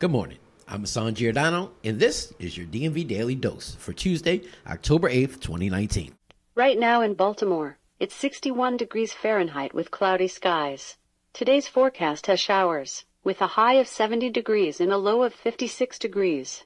Good morning. I'm Hassan Giordano, and this is your DMV Daily Dose for Tuesday, October 8th, 2019. Right now in Baltimore, it's 61 degrees Fahrenheit with cloudy skies. Today's forecast has showers, with a high of 70 degrees and a low of 56 degrees.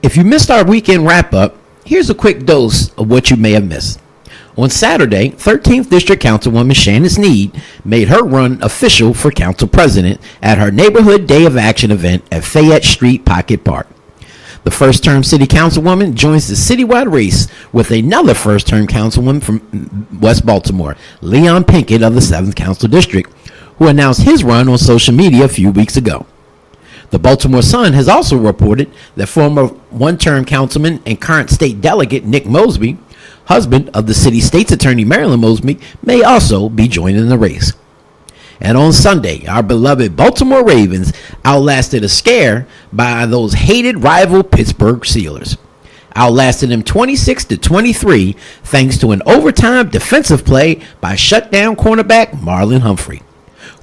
If you missed our weekend wrap-up, here's a quick dose of what you may have missed. On Saturday, 13th District Councilwoman Shannon Sneed made her run official for council president at her Neighborhood Day of Action event at Fayette Street Pocket Park. The first-term city councilwoman joins the citywide race with another first-term councilwoman from West Baltimore, Leon Pinkett of the 7th Council District, who announced his run on social media a few weeks ago. The Baltimore Sun has also reported that former one-term councilman and current state delegate Nick Mosby, husband of the city's state's attorney Marilyn Mosby, may also be joining the race. And on Sunday, our beloved Baltimore Ravens outlasted a scare by those hated rival Pittsburgh Steelers. Outlasted them 26-23 thanks to an overtime defensive play by shutdown cornerback Marlon Humphrey,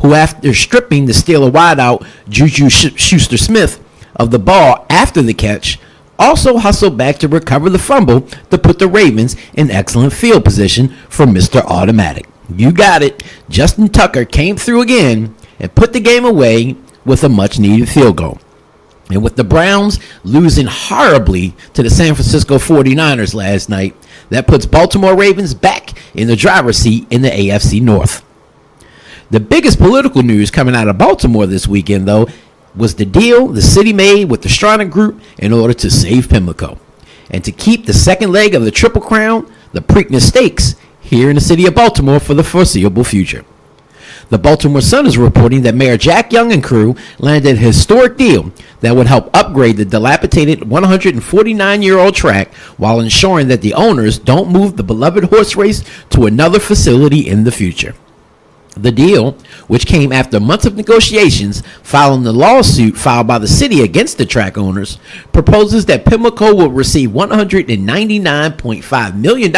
who, after stripping the Steeler wideout Juju Schuster-Smith of the ball after the catch, also hustled back to recover the fumble to put the Ravens in excellent field position for Mr. Automatic. You got it. Justin Tucker came through again and put the game away with a much-needed field goal. And with the Browns losing horribly to the San Francisco 49ers last night, that puts Baltimore Ravens back in the driver's seat in the AFC North. The biggest political news coming out of Baltimore this weekend, though, was the deal the city made with the Stronach Group in order to save Pimlico and to keep the second leg of the Triple Crown, the Preakness Stakes, here in the city of Baltimore for the foreseeable future. The Baltimore Sun is reporting that Mayor Jack Young and crew landed a historic deal that would help upgrade the dilapidated 149-year-old track while ensuring that the owners don't move the beloved horse race to another facility in the future. The deal, which came after months of negotiations following the lawsuit filed by the city against the track owners, proposes that Pimlico will receive $199.5 million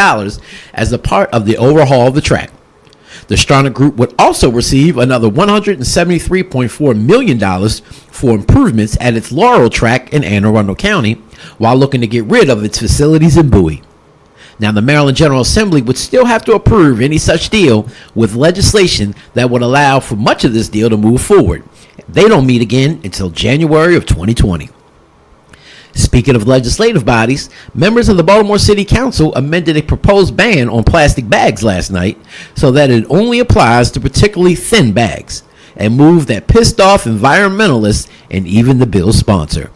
as a part of the overhaul of the track. The Stronach Group would also receive another $173.4 million for improvements at its Laurel track in Anne Arundel County, while looking to get rid of its facilities in Bowie. Now, the Maryland General Assembly would still have to approve any such deal with legislation that would allow for much of this deal to move forward. They don't meet again until January of 2020. Speaking of legislative bodies, members of the Baltimore City Council amended a proposed ban on plastic bags last night so that it only applies to particularly thin bags, a move that pissed off environmentalists and even the bill's sponsor.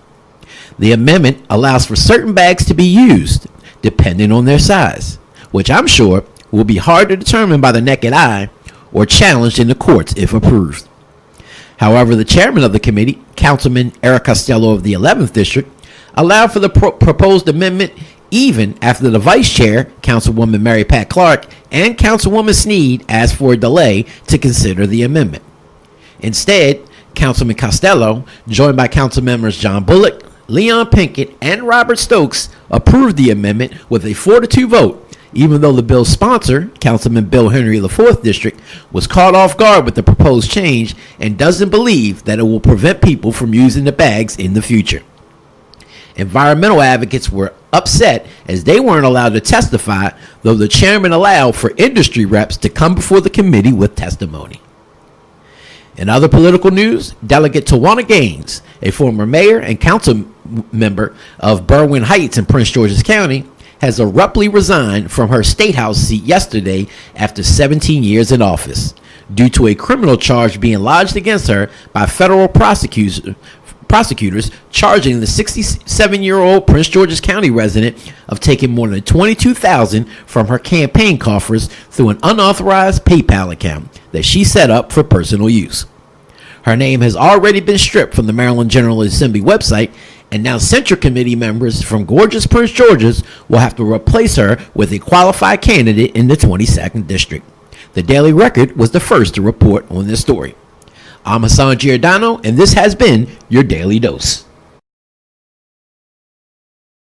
The amendment allows for certain bags to be used, depending on their size, which I'm sure will be hard to determine by the naked eye or challenged in the courts if approved. However, the chairman of the committee, Councilman Eric Costello of the 11th District, allowed for the proposed amendment even after the vice chair, Councilwoman Mary Pat Clark, and Councilwoman Sneed asked for a delay to consider the amendment. Instead, Councilman Costello, joined by council members John Bullock, Leon Pinkett, and Robert Stokes, approved the amendment with a 4-2 vote, even though the bill's sponsor, Councilman Bill Henry of the 4th District, was caught off guard with the proposed change and doesn't believe that it will prevent people from using the bags in the future. Environmental advocates were upset as they weren't allowed to testify, though the chairman allowed for industry reps to come before the committee with testimony. In other political news, Delegate Tawana Gaines, a former mayor and council member of Berwyn Heights in Prince George's County, has abruptly resigned from her state house seat yesterday after 17 years in office, due to a criminal charge being lodged against her by federal prosecutors charging the 67-year-old Prince George's County resident of taking more than $22,000 from her campaign coffers through an unauthorized PayPal account that she set up for personal use. Her name has already been stripped from the Maryland General Assembly website, and now Central Committee members from gorgeous Prince George's will have to replace her with a qualified candidate in the 22nd District. The Daily Record was the first to report on this story. I'm Hassan Giordano, and this has been your Daily Dose.